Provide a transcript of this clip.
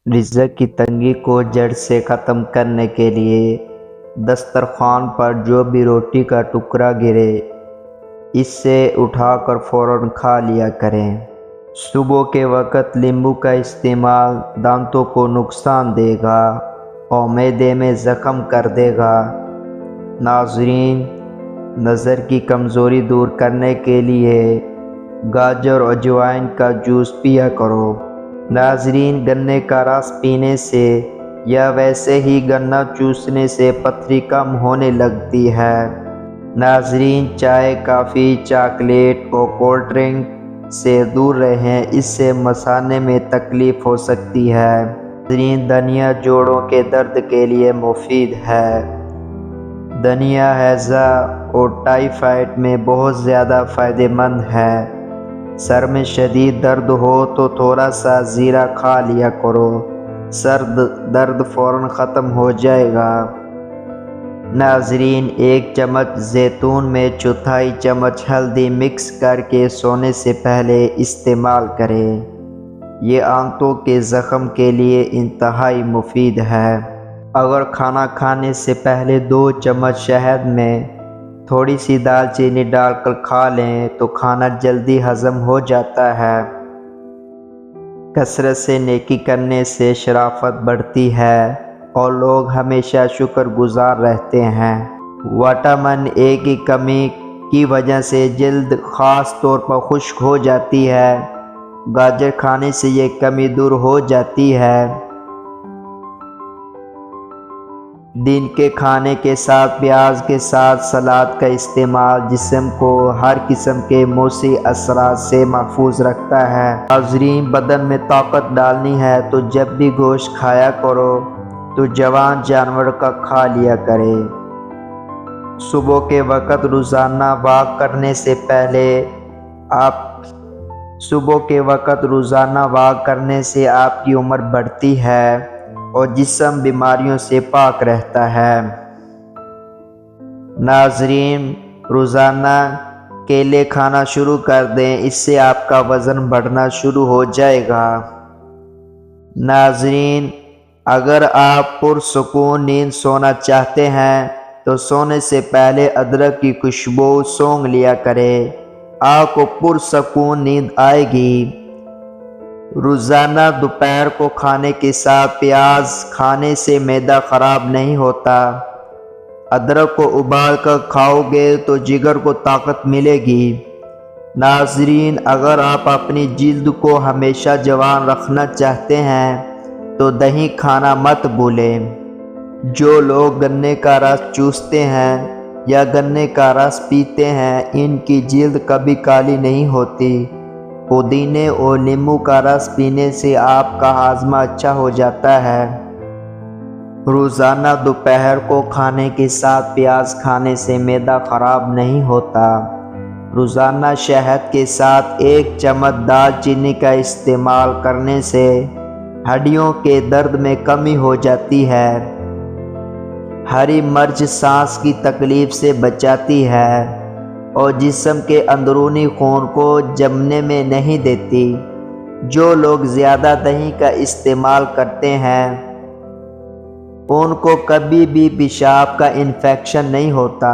رزق کی تنگی کو جڑ سے ختم کرنے کے لیے دسترخوان پر جو بھی روٹی کا ٹکڑا گرے اس سے اٹھا کر فوراً کھا لیا کریں۔ صبح کے وقت لیمبو کا استعمال دانتوں کو نقصان دے گا اور معدے میں زخم کر دے گا۔ ناظرین، نظر کی کمزوری دور کرنے کے لیے گاجر اور اجوائن کا جوس پیا کرو۔ ناظرین، گنے کا رس پینے سے یا ویسے ہی گنا چوسنے سے پتھری کم ہونے لگتی ہے۔ ناظرین، چائے، کافی، چاکلیٹ اور کولڈ ڈرنک سے دور رہیں، اس سے مثانے میں تکلیف ہو سکتی ہے۔ ناظرین، دھنیا جوڑوں کے درد کے لیے مفید ہے۔ دھنیا ہیضہ اور ٹائیفائڈ میں بہت زیادہ فائدہ مند ہے۔ سر میں شدید درد ہو تو تھوڑا سا زیرہ کھا لیا کرو، سر درد فوراً ختم ہو جائے گا۔ ناظرین، 1 چمچ زیتون میں چوتھائی چمچ ہلدی مکس کر کے سونے سے پہلے استعمال کریں۔ یہ آنتوں کے زخم کے لیے انتہائی مفید ہے۔ اگر کھانا کھانے سے پہلے 2 چمچ شہد میں تھوڑی سی دال چینی ڈال کر کھا لیں تو کھانا جلدی ہضم ہو جاتا ہے۔ کثرت سے نیکی کرنے سے شرافت بڑھتی ہے اور لوگ ہمیشہ شکر گزار رہتے ہیں۔ وٹامن اے کی کمی کی وجہ سے جلد خاص طور پر خشک ہو جاتی ہے۔ گاجر کھانے سے یہ کمی دور ہو جاتی ہے۔ دن کے کھانے کے ساتھ پیاز کے ساتھ سلاد کا استعمال جسم کو ہر قسم کے موثر اثرات سے محفوظ رکھتا ہے۔ ناظرین، بدن میں طاقت ڈالنی ہے تو جب بھی گوشت کھایا کرو تو جوان جانور کا کھا لیا کرے۔ صبح کے وقت روزانہ واک کرنے سے آپ کی عمر بڑھتی ہے اور جسم بیماریوں سے پاک رہتا ہے۔ ناظرین، روزانہ کیلے کھانا شروع کر دیں، اس سے آپ کا وزن بڑھنا شروع ہو جائے گا۔ ناظرین، اگر آپ پرسکون نیند سونا چاہتے ہیں تو سونے سے پہلے ادرک کی خوشبو سونگھ لیا کریں، آپ کو پرسکون نیند آئے گی۔ روزانہ دوپہر کو کھانے کے ساتھ پیاز کھانے سے معدہ خراب نہیں ہوتا۔ ادرک کو ابال کر کھاؤ گے تو جگر کو طاقت ملے گی۔ ناظرین، اگر آپ اپنی جلد کو ہمیشہ جوان رکھنا چاہتے ہیں تو دہی کھانا مت بھولیں۔ جو لوگ گنے کا رس چوستے ہیں یا گنے کا رس پیتے ہیں ان کی جلد کبھی کالی نہیں ہوتی۔ پودینے اور لیموں کا رس پینے سے آپ کا ہاضمہ اچھا ہو جاتا ہے۔ روزانہ دوپہر کو کھانے کے ساتھ پیاز کھانے سے معدہ خراب نہیں ہوتا۔ روزانہ شہد کے ساتھ 1 چمچ دال چینی کا استعمال کرنے سے ہڈیوں کے درد میں کمی ہو جاتی ہے۔ ہری مرچ سانس کی تکلیف سے بچاتی ہے اور جسم کے اندرونی خون کو جمنے میں نہیں دیتی۔ جو لوگ زیادہ دہی کا استعمال کرتے ہیں ان کو کبھی بھی پیشاب کا انفیکشن نہیں ہوتا۔